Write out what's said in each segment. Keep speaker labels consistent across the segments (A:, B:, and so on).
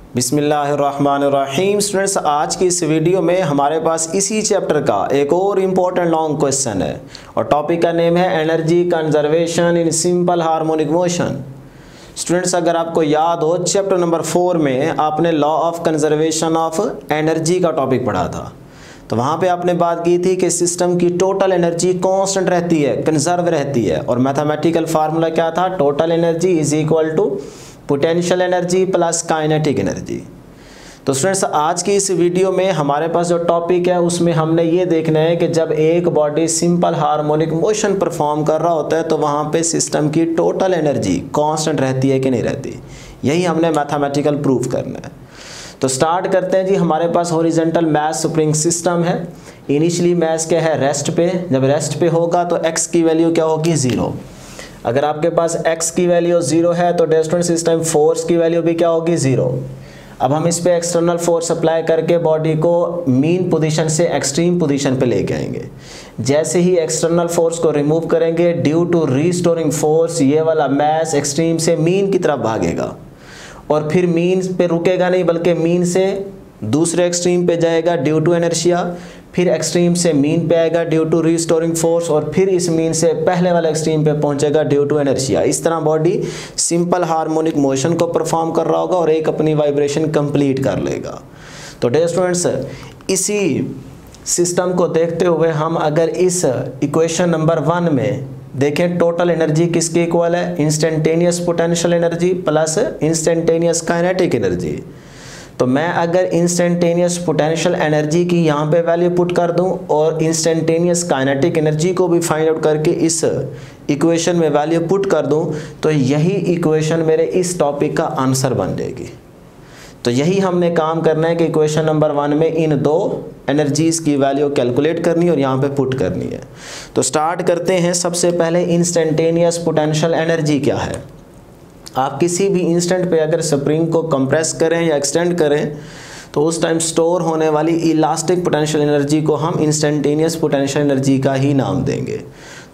A: बिस्मिल्लाहिर्रहमानिर्रहीम। स्टूडेंट्स, आज की इस वीडियो में हमारे पास इसी चैप्टर का एक और इम्पोर्टेंट लॉन्ग क्वेश्चन है और टॉपिक का नेम है energy conservation in simple harmonic motion. Students, अगर आपको याद हो, चैप्टर नंबर 4 में आपने law of conservation of energy का टॉपिक पढ़ा था। तो वहाँ पे आपने बात की थी कि सिस्टम की टोटल एनर्जी कांस्टेंट रहती है, कंजर्व रहती है, और मैथमेटिकल फार्मूला क्या था? Total energy is equal to potential energy plus kinetic energy. तो स्टूडेंट्स, आज की इस वीडियो में हमारे पास जो टॉपिक है उसमें हमने ये देखना है कि जब एक body simple harmonic motion perform कर रहा होता है तो वहाँ पे सिस्टम की टोटल एनर्जी कांस्टेंट रहती है कि नहीं रहती। यही हमने मैथमेटिकल प्रूफ करना है। तो स्टार्ट करते हैं जी। हमारे पास हॉरिजॉन्टल मास स्प्रिंग सिस्टम है। इनिशियली मास क्या है? रेस्ट पे। जब रेस्ट पे होगा तो एक्स की वैल्यू क्या होगी? 0। अगर आपके पास x की वैल्यू 0 है तो डेस्टोन सिस्टम फोर्स की वैल्यू भी क्या होगी? 0। अब हम इस पे एक्सटर्नल फोर्स अप्लाई करके बॉडी को मीन पोजीशन से एक्सट्रीम पोजीशन पे लेके आएंगे। जैसे ही एक्सटर्नल फोर्स को रिमूव करेंगे, ड्यू टू रीस्टोरिंग फोर्स ये वाला मास एक्सट्रीम से मीन की तरफ भागेगा और फिर मीन पे रुकेगा नहीं बल्कि मीन से दूसरे एक्सट्रीम पे जाएगा ड्यू टू इनर्शिया, फिर एक्सट्रीम से मीन पे आएगा ड्यू टू रीस्टोरिंग फोर्स, और फिर इस मीन से पहले वाले एक्सट्रीम पे पहुंचेगा ड्यू टू इनर्शिया। इस तरह बॉडी सिंपल हार्मोनिक मोशन को परफॉर्म कर रहा होगा और एक अपनी वाइब्रेशन कंप्लीट कर लेगा। तो डियर स्टूडेंट्स, इसी सिस्टम को देखते हुए हम अगर इस इक्वेशन नंबर 1 में देखें, टोटल एनर्जी किसके इक्वल है? Instantaneous potential energy plus instantaneous kinetic energy. तो मैं अगर इंस्टेंटेनियस पोटेंशियल एनर्जी की यहाँ पे वैल्यू पुट कर दूँ और इंस्टेंटेनियस काइनेटिक एनर्जी को भी फाइंड आउट करके इस इक्वेशन में वैल्यू पुट कर दूँ तो यही इक्वेशन मेरे इस टॉपिक का आंसर बन जाएगी। तो यही हमने काम करना है कि इक्वेशन नंबर 1 में इन दो एनर्जीज़ की वैल्यू कैलकुलेट करनी है और यहाँ पे पुट करनी है। तो स्टार्ट करते हैं। सबसे पहले इंस्टेंटेनियस पोटेंशियल एनर्जी क्या है? आप किसी भी इंस्टेंट पे अगर स्प्रिंग को कंप्रेस करें या एक्सटेंड करें तो उस टाइम स्टोर होने वाली इलास्टिक पोटेंशियल एनर्जी को हम इंस्टेंटेनियस पोटेंशियल एनर्जी का ही नाम देंगे।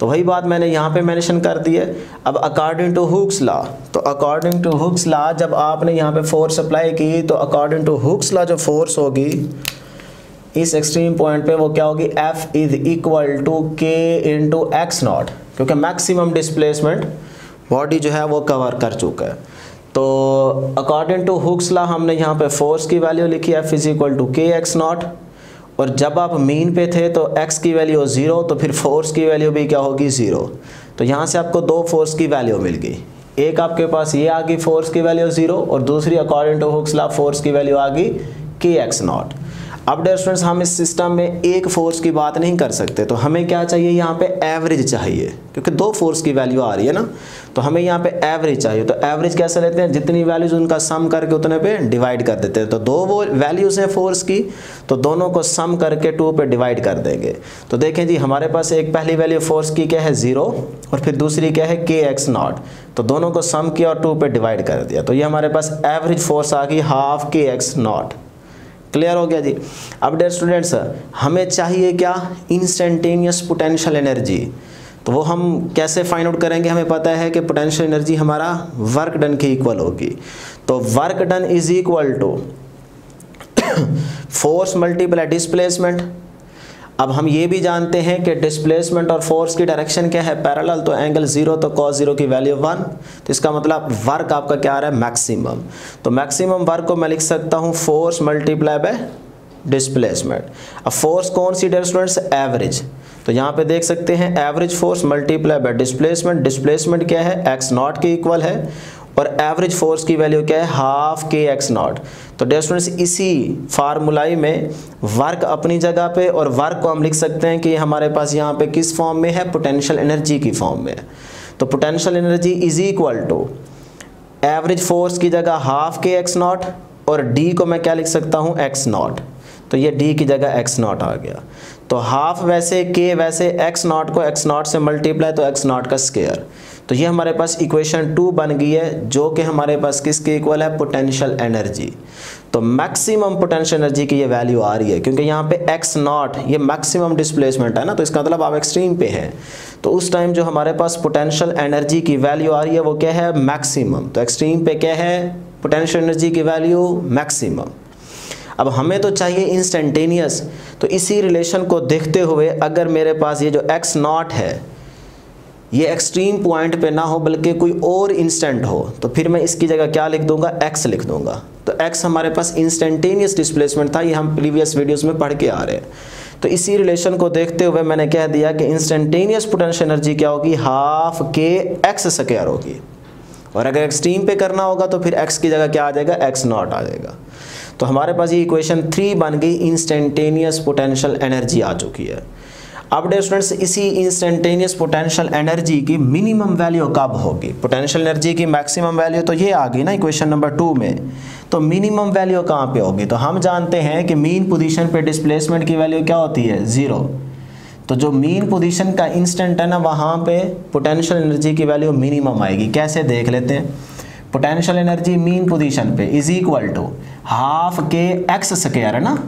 A: तो वही बात मैंने यहाँ पे मेंशन कर दी है। अब अकॉर्डिंग टू हुक्स लॉ, तो अकॉर्डिंग टू हुक्स लॉ जब आपने यहाँ पे फोर्स अप्लाई की तो अकॉर्डिंग टू हुक्स लॉ जो फोर्स होगी इस एक्सट्रीम पॉइंट पे वो क्या होगी? F is equal to K into X naught, क्योंकि मैक्सिमम डिस्प्लेसमेंट बॉडी जो है वो कवर कर चुका है। तो अकॉर्डिंग टू हुक्स लॉ हमने यहाँ पे फोर्स की वैल्यू लिखी F is equal to K X naught, और जब आप मीन पे थे तो x की वैल्यू 0 तो फिर फोर्स की वैल्यू भी क्या होगी? 0। तो यहाँ से आपको दो फोर्स की वैल्यू मिल गई। एक आपके पास ये आ गई फोर्स की वैल्यू 0 और दूसरी according to Hooke's law force की वैल्यू आ गई K एक्स नॉट। अब डियर स्टूडेंट्स, हम इस सिस्टम में एक फोर्स की बात नहीं कर सकते, तो हमें क्या चाहिए? यहाँ पे एवरेज चाहिए, क्योंकि दो फोर्स की वैल्यू आ रही है ना, तो हमें यहाँ पे एवरेज चाहिए। तो एवरेज कैसे लेते हैं? जितनी वैल्यूज उनका सम करके उतने पे डिवाइड कर देते हैं। तो दो वो वैल्यूज हैं फोर्स की, तो दोनों को सम करके 2 पे डिवाइड कर देंगे। तो देखें जी, हमारे पास एक पहली वैल्यू फोर्स की क्या है? 0, और फिर दूसरी क्या है? K X naught. तो दोनों को सम किया और 2 पे डिवाइड कर दिया, तो ये हमारे पास एवरेज फोर्स आ गई ½ K एक्स नॉट। क्लियर हो गया जी। अब डियर स्टूडेंट्स, हमें चाहिए क्या? Instantaneous potential energy. तो वो हम कैसे फाइंड आउट करेंगे? हमें पता है कि पोटेंशियल एनर्जी हमारा वर्क डन के इक्वल होगी। तो work done is equal to force multiply displacement. अब हम ये भी जानते हैं कि डिस्प्लेसमेंट और फोर्स की डायरेक्शन क्या है? पैरेलल। तो एंगल 0 तो cos 0 की वैल्यू 1, तो इसका मतलब वर्क आपका क्या आ रहा है? मैक्सिमम। तो मैक्सिमम वर्क को मैं लिख सकता हूँ फोर्स मल्टीप्लाई बाय डिस्प्लेसमेंट। अब फोर्स कौन सी डियर स्टूडेंट्स? एवरेज। तो यहाँ पे देख सकते हैं average force multiply by displacement. Displacement क्या है? एक्स नॉट के इक्वल है, और एवरेज फोर्स की वैल्यू क्या है? ½ K एक्स नॉट। तो डियर स्टूडेंट्स, इसी फार्मूलाई में वर्क अपनी जगह पे, और वर्क को हम लिख सकते हैं कि हमारे पास यहाँ पे किस फॉर्म में है? पोटेंशियल एनर्जी की फॉर्म में है। तो potential energy is equal to average force की जगह ½ K एक्स नॉट, और डी को मैं क्या लिख सकता हूँ? X naught. तो ये डी की जगह एक्स नॉट आ गया। तो हाफ वैसे K वैसे एक्स नॉट को एक्स नॉट से मल्टीप्लाई तो एक्स नॉट का स्क्वायर। तो ये हमारे पास इक्वेशन 2 बन गई है, जो कि हमारे पास किसके इक्वल है? Potential energy. तो मैक्सिमम पोटेंशियल एनर्जी की ये वैल्यू आ रही है, क्योंकि यहाँ पे एक्स नॉट ये मैक्सिमम डिस्प्लेसमेंट है ना, तो इसका मतलब आप एक्सट्रीम पे हैं। तो उस टाइम जो हमारे पास पोटेंशियल एनर्जी की वैल्यू आ रही है वो क्या है? मैक्सिमम। तो एक्सट्रीम पे क्या है? पोटेंशियल एनर्जी की वैल्यू मैक्सिमम। अब हमें तो चाहिए इंस्टेंटेनियस, तो इसी रिलेशन को देखते हुए अगर मेरे पास ये जो x नॉट है ये एक्सट्रीम पॉइंट पे ना हो बल्कि कोई और इंस्टेंट हो, तो फिर मैं इसकी जगह क्या लिख दूंगा, x लिख दूंगा। तो x हमारे पास इंस्टेंटेनियस डिस्प्लेसमेंट था, ये हम प्रीवियस वीडियोस में पढ़ के आ रहे हैं। तो इसी रिलेशन को देखते हुए मैंने कह दिया कि इंस्टेंटेनियस पोटेंशियल एनर्जी क्या होगी, हाफ के एक्स स्क्वायर होगी। और अगर एक्सट्रीम पे करना होगा तो फिर x की जगह क्या आ जाएगा, x नॉट आ जाएगा। तो हमारे पास ये इक्वेशन 3 बन गई, इंस्टेंटेनियस पोटेंशियल एनर्जी आ चुकी है। अब डियर स्टूडेंट्स, इसी इंस्टेंटेनियस पोटेंशियल एनर्जी की मिनिमम वैल्यू कब होगी, पोटेंशियल एनर्जी की मैक्सिमम वैल्यू तो ये आ गई ना इक्वेशन नंबर 2 में, तो मिनिमम वैल्यू कहाँ पे होगी। तो हम जानते हैं कि मीन पोजीशन पे डिस्प्लेसमेंट की वैल्यू क्या होती है, 0। तो जो मीन पोजीशन का इंस्टेंट है ना, वहाँ पे पोटेंशियल एनर्जी की वैल्यू मिनिमम आएगी। कैसे देख लेते हैं, पोटेंशियल एनर्जी मीन पोजीशन पे is equal to half K x square है ना,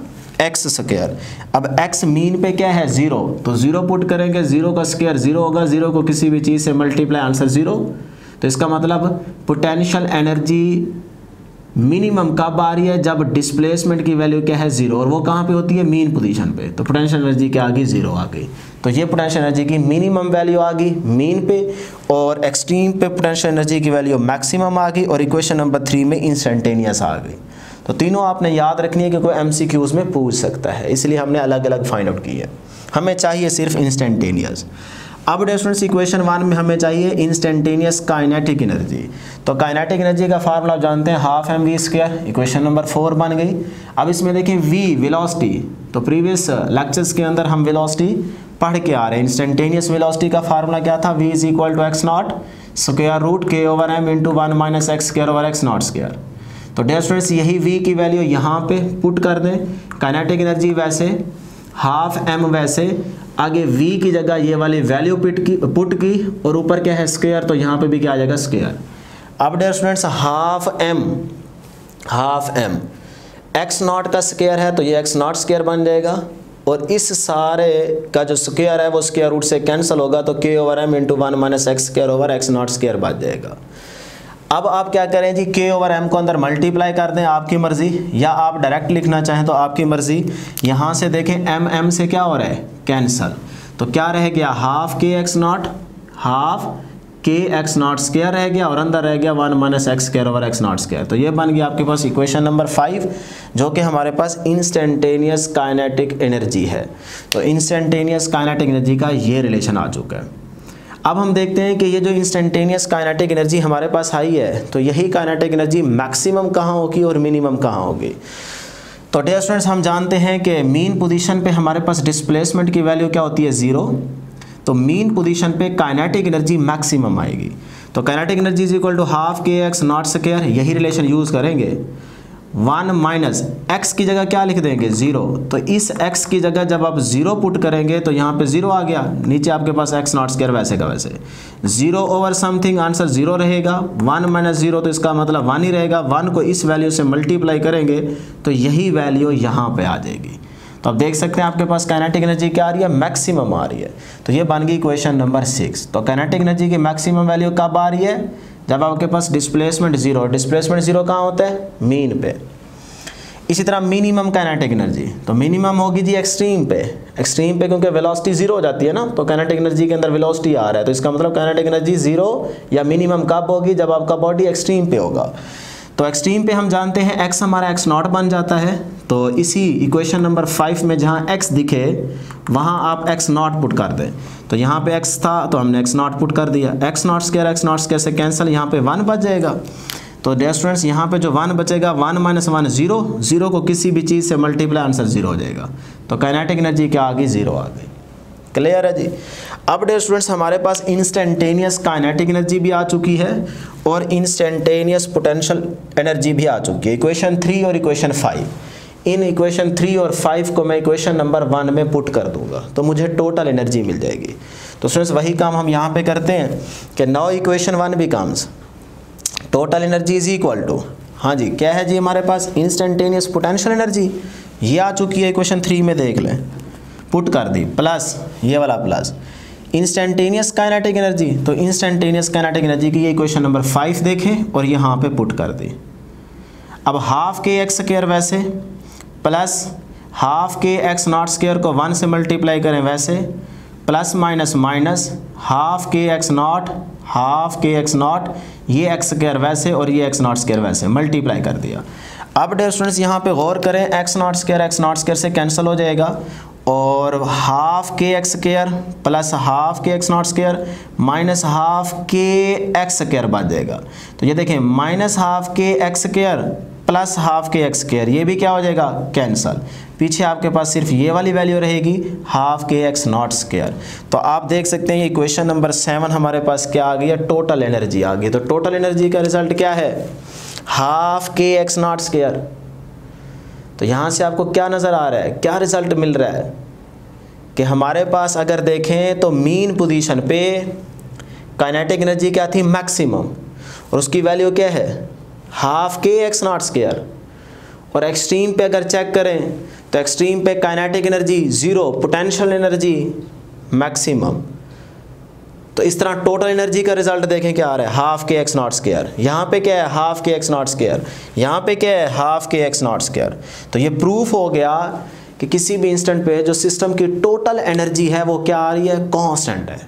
A: एक्स स्क्वायर। अब x मीन पे क्या है, 0, तो 0 पुट करेंगे, 0 का स्क्वायर 0 होगा, 0 को किसी भी चीज़ से मल्टीप्लाई, आंसर 0। तो इसका मतलब पोटेंशियल एनर्जी मिनिमम कब आ रही है, जब डिस्प्लेसमेंट की वैल्यू क्या है, 0, और वो कहाँ पे होती है, मीन पोजीशन पे। तो पोटेंशियल एनर्जी क्या आ गई, 0 आ गई। तो ये पोटेंशियल एनर्जी की मिनिमम वैल्यू आ गई मीन पे, और एक्सट्रीम पे पोटेंशियल एनर्जी की वैल्यू मैक्सिमम आ गई, और इक्वेशन नंबर 3 में इंस्टेंटेनियस आ गई। तो तीनों आपने याद रखनी है कि कोई MCQs में पूछ सकता है, इसलिए हमने अलग अलग फाइंड आउट की है। हमें चाहिए सिर्फ इंस्टेंटेनियस। अब स्टूडेंट्स इक्वेशन 1 में हमें चाहिए इंस्टेंटेनियस काइनेटिक एनर्जी। तो काइनेटिक एनर्जी का फार्मूला जानते हैं, हाफ mv²। इक्वेशन नंबर 4 बन गई। अब इसमें देखिए v वेलोसिटी, तो प्रीवियस लेक्चर्स के अंदर हम वेलोसिटी पढ़ के आ रहे हैं। इंस्टेंटेनियस वेलोसिटी का फार्मूला क्या था, v is equal to x naught square root k/m into 1 minus x square over x naught square. तो डियर स्टूडेंट्स यही v की वैल्यू यहाँ पे पुट कर दें। काइनेटिक एनर्जी वैसे, हाफ m वैसे, आगे v की जगह ये वाली वैल्यू पुट की, और ऊपर क्या है, स्क्वायर, तो यहाँ पे भी क्या आ जाएगा, स्क्वायर। अब dear students half m x naught का स्क्वायर है, तो ये x नॉट स्क्वायर बन जाएगा, और इस सारे का जो स्क्वायर है वो स्क्वायर रूट से कैंसिल होगा, तो k/m into 1 minus x square over x naught square बच जाएगा। अब आप क्या करें जी, k/m को अंदर मल्टीप्लाई कर दें, आपकी मर्जी, या आप डायरेक्ट लिखना चाहें तो आपकी मर्जी। यहाँ से देखें m से क्या हो रहा है, कैंसल, तो क्या रह गया, half K X not, half K X naught square रह गया, और अंदर रह गया 1 minus x square over x naught square. तो ये बन गया आपके पास इक्वेशन नंबर 5, जो कि हमारे पास इंस्टेंटेनियस काइनेटिक एनर्जी है। तो इंस्टेंटेनियस काइनेटिक एनर्जी का ये रिलेशन आ चुका है। अब हम देखते हैं कि ये जो इंस्टेंटेनियस काइनेटिक एनर्जी हमारे पास आई है, तो यही काइनेटिक एनर्जी मैक्सिमम कहाँ होगी और मिनिमम कहाँ होगी। तो डियर स्टूडेंट्स हम जानते हैं कि मीन पोजीशन पे हमारे पास डिस्प्लेसमेंट की वैल्यू क्या होती है, 0। तो मीन पोजीशन पे काइनेटिक एनर्जी मैक्सिमम आएगी। तो kinetic energy is equal to half K X naught square, यही रिलेशन यूज़ करेंगे। 1 माइनस x की जगह क्या लिख देंगे, 0। तो इस x की जगह जब आप 0 पुट करेंगे तो यहाँ पे 0 आ गया, नीचे आपके पास x नॉट स्क्वायर वैसे का वैसे, 0 ओवर समथिंग, आंसर 0 रहेगा। 1 माइनस 0 तो इसका मतलब 1 ही रहेगा। 1 को इस वैल्यू से मल्टीप्लाई करेंगे तो यही वैल्यू यहाँ पे आ जाएगी। तो आप देख सकते हैं आपके पास काइनेटिक एनर्जी क्या आ रही है, मैक्सिमम आ रही है। तो ये बन गई क्वेश्चन नंबर 6। तो काइनेटिक एनर्जी की मैक्सिमम वैल्यू कब आ रही है, जब आपके पास डिस्प्लेसमेंट 0, डिस्प्लेसमेंट 0 कहाँ होता है, मीन पे। इसी तरह मिनिमम काइनेटिक एनर्जी, तो मिनिमम होगी जी एक्सट्रीम पे, एक्सट्रीम पे क्योंकि वेलोसिटी 0 हो जाती है ना, तो काइनेटिक एनर्जी के अंदर वेलोसिटी आ रहा है, तो इसका मतलब काइनेटिक एनर्जी 0 या मिनिमम कब होगी, जब आपका बॉडी एक्सट्रीम पे होगा। तो एक्सट्रीम पे हम जानते हैं x हमारा x नॉट बन जाता है। तो इसी इक्वेशन नंबर 5 में जहाँ x दिखे वहाँ आप x नॉट पुट कर दें। तो यहाँ पे x था तो हमने x नॉट पुट कर दिया, x नॉट स्क्वायर से कैंसिल, यहाँ पे 1 बच जाएगा। तो डियर स्टूडेंट्स यहाँ पे जो 1 बचेगा, 1 माइनस 1 0, 0 को किसी भी चीज़ से मल्टीप्लाई, आंसर 0 हो जाएगा। तो काइनेटिक एनर्जी क्या आ गई, 0 आ गई। क्लियर है जी। अब डियर स्टूडेंट्स हमारे पास इंस्टेंटेनियस काइनेटिक एनर्जी भी आ चुकी है और इंस्टेंटेनियस पोटेंशियल एनर्जी भी आ चुकी है। इक्वेशन 3 और इक्वेशन 5, इन इक्वेशन 3 और 5 को मैं इक्वेशन नंबर 1 में पुट कर दूंगा तो मुझे टोटल एनर्जी मिल जाएगी। तो स्टूडेंट्स वही काम हम यहाँ पे करते हैं कि now equation 1 becomes total energy is equal to, हाँ जी क्या है जी हमारे पास, इंस्टेंटेनियस पोटेंशियल एनर्जी ये आ चुकी है इक्वेशन 3 में, देख लें पुट कर दी, प्लस ये वाला प्लस इंस्टेंटेनियस काइनेटिक एनर्जी। तो इंस्टेंटेनियस काइनेटिक एनर्जी की ये इक्वेशन नंबर 5 देखें और यहाँ पे पुट कर दी। अब हाफ के एक्स स्क्वायर वैसे plus half K X naught square को 1 से मल्टीप्लाई करें वैसे plus minus minus half K X not ये एक्स स्क्वायर वैसे और ये एक्स नॉट स्क्वायर वैसे मल्टीप्लाई कर दिया। अब डियर स्टूडेंट्स यहाँ पे गौर करें, एक्स नॉट स्क्वायर से कैंसिल हो जाएगा और half K x square plus half K X naught square minus half K x square बच जाएगा। तो ये देखें minus half K x square plus half K x square, ये भी क्या हो जाएगा कैंसल। पीछे आपके पास सिर्फ ये वाली वैल्यू रहेगी half K X naught square. तो आप देख सकते हैं ये इक्वेशन नंबर 7 हमारे पास क्या आ गई है, टोटल एनर्जी आ गई। तो टोटल एनर्जी का रिजल्ट क्या है, half K X naught square. तो यहाँ से आपको क्या नज़र आ रहा है, क्या रिजल्ट मिल रहा है कि हमारे पास अगर देखें तो मीन पोजीशन पे काइनेटिक एनर्जी क्या थी, मैक्सिमम, और उसकी वैल्यू क्या है half K X naught square. और एक्सट्रीम पे अगर चेक करें तो एक्सट्रीम पे kinetic energy 0, potential energy maximum. तो इस तरह टोटल एनर्जी का रिजल्ट देखें क्या आ रहा है, half K X naught square. यहाँ पे क्या है half K X naught square, यहाँ पे क्या है half K X naught square. तो ये प्रूफ हो गया कि किसी भी इंस्टेंट पे जो सिस्टम की टोटल एनर्जी है वो क्या आ रही है, कांस्टेंट है,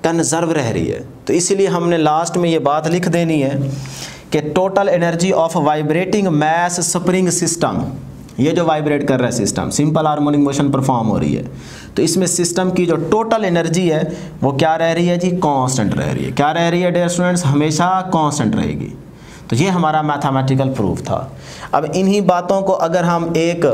A: कंजर्व रह रही है। तो इसीलिए हमने लास्ट में ये बात लिख देनी है कि total energy of vibrating mass spring system, ये जो वाइब्रेट कर रहा है system, simple harmonic motion perform हो रही है, तो इसमें सिस्टम की जो टोटल एनर्जी है वो क्या रह रही है जी, कांस्टेंट रह रही है। क्या रह रही है डियर स्टूडेंट्स, हमेशा कांस्टेंट रहेगी। तो ये हमारा मैथमेटिकल प्रूफ था। अब इन्हीं बातों को अगर हम एक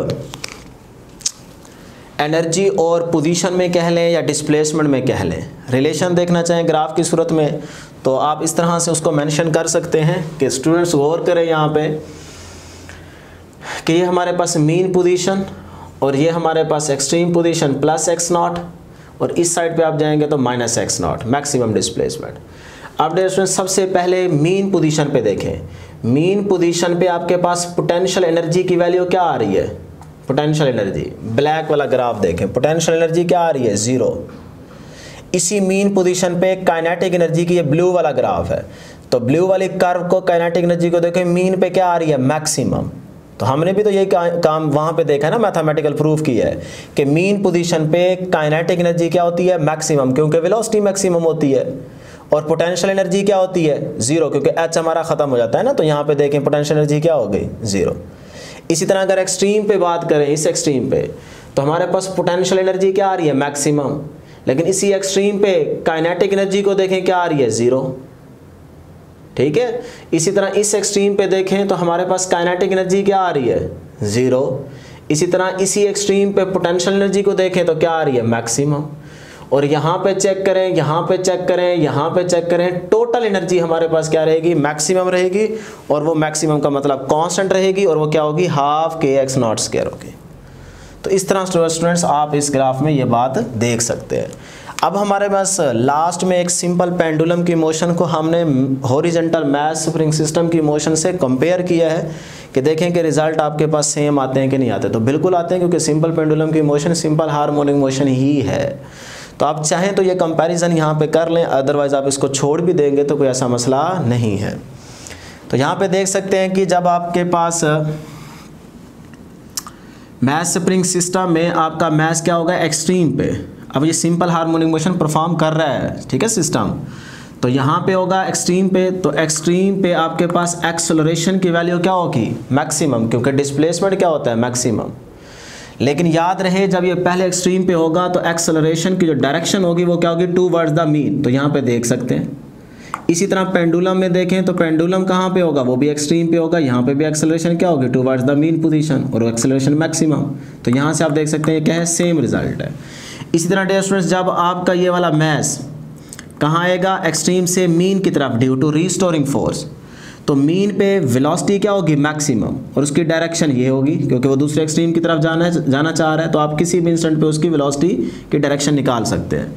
A: एनर्जी और पोजीशन में कह लें या डिस्प्लेसमेंट में कह लें, रिलेशन देखना चाहें ग्राफ की सूरत में, तो आप इस तरह से उसको मेंशन कर सकते हैं कि स्टूडेंट्स गौर करें यहाँ पे कि ये हमारे पास मीन पोजीशन और ये हमारे पास extreme position plus x naught, और इस साइड पे आप जाएंगे तो minus x naught, maximum displacement. अब डियर स्टूडेंट्स सबसे पहले मीन पोजीशन पे देखें। मीन पोजीशन पे आपके पास पोटेंशियल एनर्जी की वैल्यू क्या आ रही है, पोटेंशियल एनर्जी, ब्लैक वाला ग्राफ देखें, पोटेंशियल एनर्जी क्या आ रही है, 0। इसी मीन पोजीशन पे काइनेटिक एनर्जी की ये ब्लू वाला ग्राफ है, तो ब्लू वाली कर्व को काइनेटिक एनर्जी को देखें, मीन पे क्या आ रही है, मैक्सिमम। तो हमने भी तो यही काम वहाँ पे देखा है ना, मैथमेटिकल प्रूफ किया है कि मीन पोजीशन पे काइनेटिक एनर्जी क्या होती है, मैक्सिमम, क्योंकि वेलोसिटी मैक्सिमम होती है। और पोटेंशियल एनर्जी क्या होती है, 0, क्योंकि एच हमारा ख़त्म हो जाता है ना। तो यहाँ पे देखें पोटेंशियल एनर्जी क्या हो गई, 0। इसी तरह अगर एक्सट्रीम पे बात करें, इस एक्सट्रीम पे, तो हमारे पास पोटेंशियल एनर्जी क्या आ रही है, मैक्सिमम, लेकिन इसी एक्सट्रीम पे काइनेटिक एनर्जी को देखें क्या आ रही है, 0। ठीक है, इसी तरह इस एक्सट्रीम पे देखें तो हमारे पास काइनेटिक एनर्जी क्या आ रही है, 0। इसी तरह इसी एक्सट्रीम पे पोटेंशियल एनर्जी को देखें तो क्या आ रही है, मैक्सिमम। और यहाँ पे चेक करें, यहाँ पे चेक करें, यहाँ पे चेक करें, टोटल एनर्जी हमारे पास क्या रहेगी, मैक्सिमम रहेगी। और वो मैक्सिमम का मतलब कांस्टेंट रहेगी, और वो क्या होगी, half K X naught square होगी। तो इस तरह स्टूडेंट्स आप इस ग्राफ में ये बात देख सकते हैं। अब हमारे पास लास्ट में एक सिंपल पेंडुलम की मोशन को हमने हॉरिजॉन्टल मैस स्प्रिंग सिस्टम की मोशन से कंपेयर किया है कि देखें कि रिजल्ट आपके पास सेम आते हैं कि नहीं आते। तो बिल्कुल आते हैं, क्योंकि सिंपल पेंडुलम की मोशन सिंपल हार्मोनिक मोशन ही है। तो आप चाहें तो ये कंपैरिजन यहाँ पे कर लें, अदरवाइज़ आप इसको छोड़ भी देंगे तो कोई ऐसा मसला नहीं है। तो यहाँ पे देख सकते हैं कि जब आपके पास मैस स्प्रिंग सिस्टम में आपका मैस क्या होगा, एक्सट्रीम पे, अब ये सिंपल हार्मोनिक मोशन परफॉर्म कर रहा है, ठीक है सिस्टम, तो यहाँ पे होगा एक्सट्रीम पे, तो एक्सट्रीम पे आपके पास एक्सेलरेशन की वैल्यू क्या होगी, मैक्सिमम, क्योंकि डिस्प्लेसमेंट क्या होता है, मैक्सिमम। लेकिन याद रहे जब ये पहले एक्सट्रीम पे होगा तो एक्सेलरेशन की जो डायरेक्शन होगी वो क्या होगी, टूवर्ड्स द मीन। तो यहाँ पे देख सकते हैं। इसी तरह पेंडुलम में देखें तो पेंडुलम कहाँ पे होगा, वो भी एक्सट्रीम पे होगा, यहाँ पे भी एक्सेलरेशन क्या होगी, टूवर्ड्स द मीन पोजीशन, और एक्सेलरेशन मैक्सिमम। तो यहाँ से आप देख सकते हैं क्या है, सेम रिजल्ट है। इसी तरह डियर स्टूडेंट्स जब आपका ये वाला मैस कहाँ आएगा, एक्सट्रीम से मीन की तरफ, ड्यू टू रीस्टोरिंग फोर्स, तो मीन पे वेलोसिटी क्या होगी, मैक्सिमम, और उसकी डायरेक्शन ये होगी, क्योंकि वो दूसरे एक्सट्रीम की तरफ जाना चाह रहा है, तो आप किसी भी इंस्टेंट पे उसकी वेलोसिटी की डायरेक्शन निकाल सकते हैं।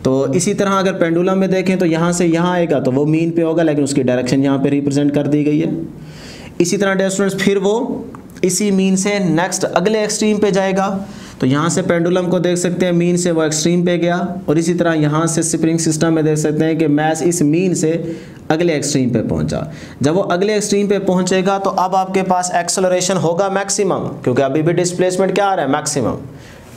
A: तो इसी तरह अगर पेंडुलम में देखें तो यहाँ से यहाँ आएगा तो वो मीन पे होगा, लेकिन उसकी डायरेक्शन यहाँ पे रिप्रेजेंट कर दी गई है। इसी तरह डियर स्टूडेंट्स फिर वो इसी मीन से नेक्स्ट अगले एक्सट्रीम पे जाएगा, तो यहाँ से पेंडुलम को देख सकते हैं मीन से वो एक्सट्रीम पे गया, और इसी तरह यहाँ से स्प्रिंग सिस्टम में देख सकते हैं कि मैस इस मीन से अगले एक्सट्रीम पे पहुंचा। जब वो अगले एक्सट्रीम पे पहुंचेगा तो अब आपके पास एक्सेलरेशन होगा मैक्सिमम, क्योंकि अभी भी डिस्प्लेसमेंट क्या आ रहा है, मैक्सिमम,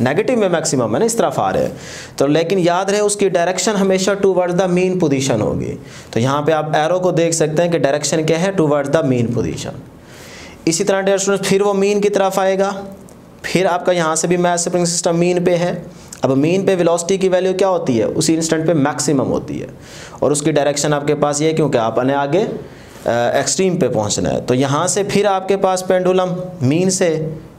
A: नेगेटिव में मैक्सिमम है ना, इस तरफ आ रहे हैं। तो लेकिन याद रहे उसकी डायरेक्शन हमेशा टूवर्ड्स द मीन पोजीशन होगी। तो यहाँ पे आप एरो को देख सकते हैं कि डायरेक्शन क्या है, टूवर्ड्स द मीन पोजीशन। इसी तरह डियर स्टूडेंट्स फिर वो मीन की तरफ आएगा, फिर आपका यहाँ से भी मैस स्प्रिंग सिस्टम मीन पे है। अब मीन पे वेलोसिटी की वैल्यू क्या होती है, उसी इंस्टेंट पे मैक्सिमम होती है, और उसकी डायरेक्शन आपके पास ये है क्योंकि आपने आगे एक्सट्रीम पे पहुँचना है। तो यहाँ से फिर आपके पास पेंडुलम मीन से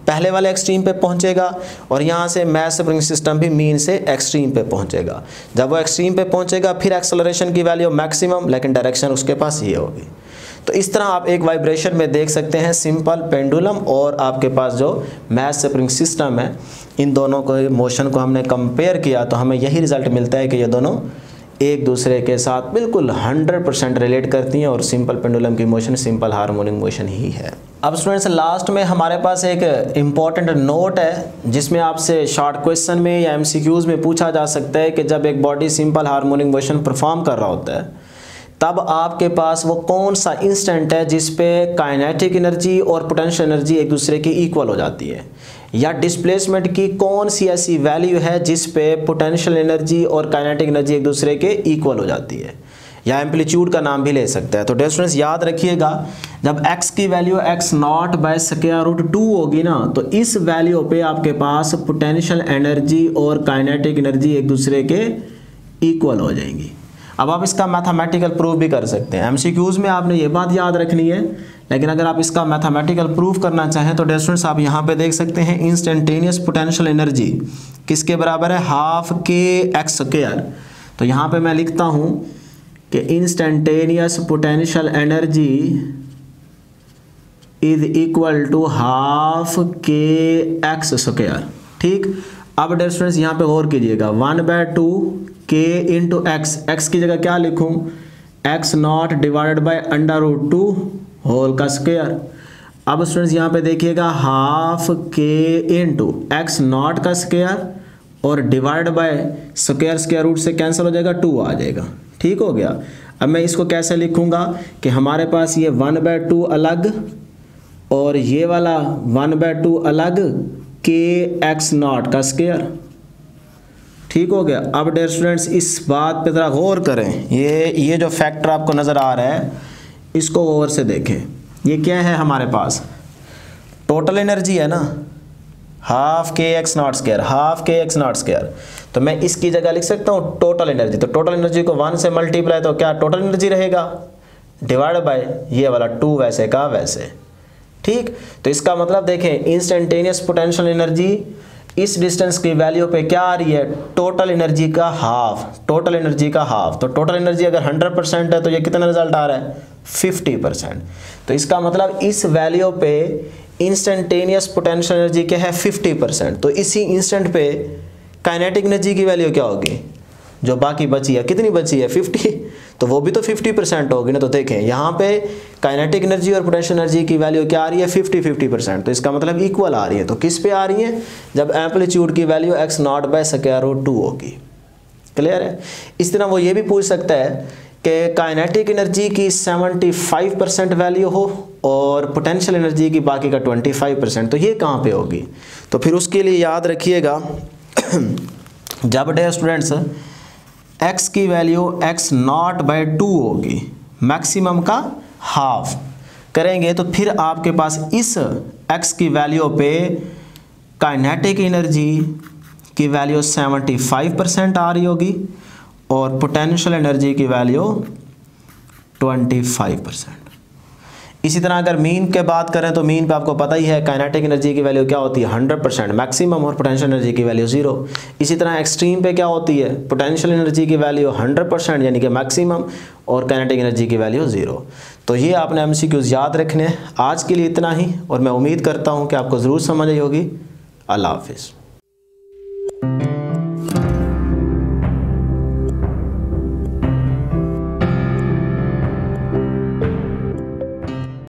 A: पहले वाले एक्सट्रीम पे पहुंचेगा, और यहाँ से मैस स्प्रिंग सिस्टम भी मीन से एक्सट्रीम पे पहुंचेगा। जब वो एक्सट्रीम पे पहुंचेगा फिर एक्सेलरेशन की वैल्यू मैक्सिमम, लेकिन डायरेक्शन उसके पास ये होगी। तो इस तरह आप एक वाइब्रेशन में देख सकते हैं सिंपल पेंडुलम और आपके पास जो मैस स्प्रिंग सिस्टम है, इन दोनों को मोशन को हमने कंपेयर किया तो हमें यही रिजल्ट मिलता है कि ये दोनों एक दूसरे के साथ बिल्कुल 100% रिलेट करती हैं, और सिंपल पेंडुलम की मोशन सिंपल हार्मोनिक मोशन ही है। अब स्टूडेंट्स लास्ट में हमारे पास एक इम्पॉर्टेंट नोट है, जिसमें आपसे शॉर्ट क्वेश्चन में या MCQs में पूछा जा सकता है कि जब एक body simple harmonic motion perform कर रहा होता है तब आपके पास वो कौन सा इंस्टेंट है जिस पे काइनेटिक एनर्जी और पोटेंशियल एनर्जी एक दूसरे की इक्वल हो जाती है, या डिस्प्लेसमेंट की कौन सी ऐसी वैल्यू है जिस पे पोटेंशियल एनर्जी और काइनेटिक एनर्जी एक दूसरे के इक्वल हो जाती है, या एम्पलीट्यूड का नाम भी ले सकता है। तो डियर स्टूडेंट्स याद रखिएगा, जब x की वैल्यू x0/√2 होगी ना, तो इस वैल्यू पे आपके पास पोटेंशियल एनर्जी और काइनेटिक एनर्जी एक दूसरे के इक्वल हो जाएंगी। अब आप इसका मैथमेटिकल प्रूफ भी कर सकते हैं। MCQs में आपने ये बात याद रखनी है, लेकिन अगर आप इसका मैथमेटिकल प्रूफ करना चाहें तो डियर स्टूडेंट्स आप यहाँ पे देख सकते हैं इंस्टेंटेनियस पोटेंशियल एनर्जी किसके बराबर है, ½ kx²। तो यहाँ पे मैं लिखता हूँ कि instantaneous potential energy is equal to ½ kx²। ठीक, अब डियर स्टूडेंट्स यहाँ पे गौर कीजिएगा, 1/2 k इंटू x की जगह क्या लिखूँ, x0 डिवाइडेड बाई √2 होल का स्क्वायर। अब स्टूडेंट्स यहाँ पे देखिएगा ½ k इंटू x0 का स्क्वायर और डिवाइड बाय स्क्वायर रूट से कैंसिल हो जाएगा, 2 आ जाएगा। ठीक हो गया। अब मैं इसको कैसे लिखूँगा कि हमारे पास ये 1/2 अलग और ये वाला 1/2 अलग kx0 का स्क्वायर। ठीक हो गया। अब डियर स्टूडेंट्स इस बात पे ज़रा गौर करें, ये जो फैक्टर आपको नज़र आ रहा है इसको गौर से देखें। ये क्या है हमारे पास, टोटल एनर्जी है ना, ½ kx0²। तो मैं इसकी जगह लिख सकता हूँ टोटल एनर्जी। तो टोटल एनर्जी को 1 से मल्टीप्लाई तो क्या टोटल एनर्जी रहेगा, डिवाइड बाय ये वाला 2 वैसे का वैसे। ठीक, तो इसका मतलब देखें इंस्टेंटेनियस पोटेंशियल एनर्जी इस डिस्टेंस की वैल्यू पे क्या आ रही है, टोटल एनर्जी का हाफ। तो टोटल एनर्जी अगर 100% है तो ये कितना रिजल्ट आ रहा है, 50%। तो इसका मतलब इस वैल्यू पे इंस्टेंटेनियस पोटेंशियल एनर्जी क्या है, 50%। तो इसी इंस्टेंट पे काइनेटिक एनर्जी की वैल्यू क्या होगी, जो बाकी बची है, कितनी बची है, 50, तो वो भी तो 50% होगी ना। तो देखें यहाँ पे काइनेटिक एनर्जी और पोटेंशियल एनर्जी की वैल्यू क्या आ रही है, 50-50%। तो इसका मतलब इक्वल आ रही है। तो किस पे आ रही है, जब एम्पलीट्यूड की वैल्यू x0/√2 होगी। क्लियर है। इस तरह वो ये भी पूछ सकता है कि काइनेटिक एनर्जी की 75% वैल्यू हो और पोटेंशियल एनर्जी की बाकी का 25%, तो ये कहाँ पे होगी। तो फिर उसके लिए याद रखिएगा जब डे स्टूडेंट्स x की वैल्यू x0/2 होगी, मैक्सिमम का हाफ करेंगे, तो फिर आपके पास इस x की वैल्यू पे काइनेटिक एनर्जी की वैल्यू 75% आ रही होगी और पोटेंशियल एनर्जी की वैल्यू 25%। इसी तरह अगर मीन के बात करें तो मीन पे आपको पता ही है काइनेटिक एनर्जी की वैल्यू क्या होती है, 100% मैक्सिमम, और पोटेंशियल एनर्जी की वैल्यू 0। इसी तरह एक्सट्रीम पे क्या होती है, पोटेंशियल एनर्जी की वैल्यू 100% यानी कि मैक्सिमम, और काइनेटिक एनर्जी की वैल्यू 0। तो ये आपने MCQs याद रखने हैं। आज के लिए इतना ही, और मैं उम्मीद करता हूँ कि आपको ज़रूर समझ आई होगी। अल्लाह हाफिज़।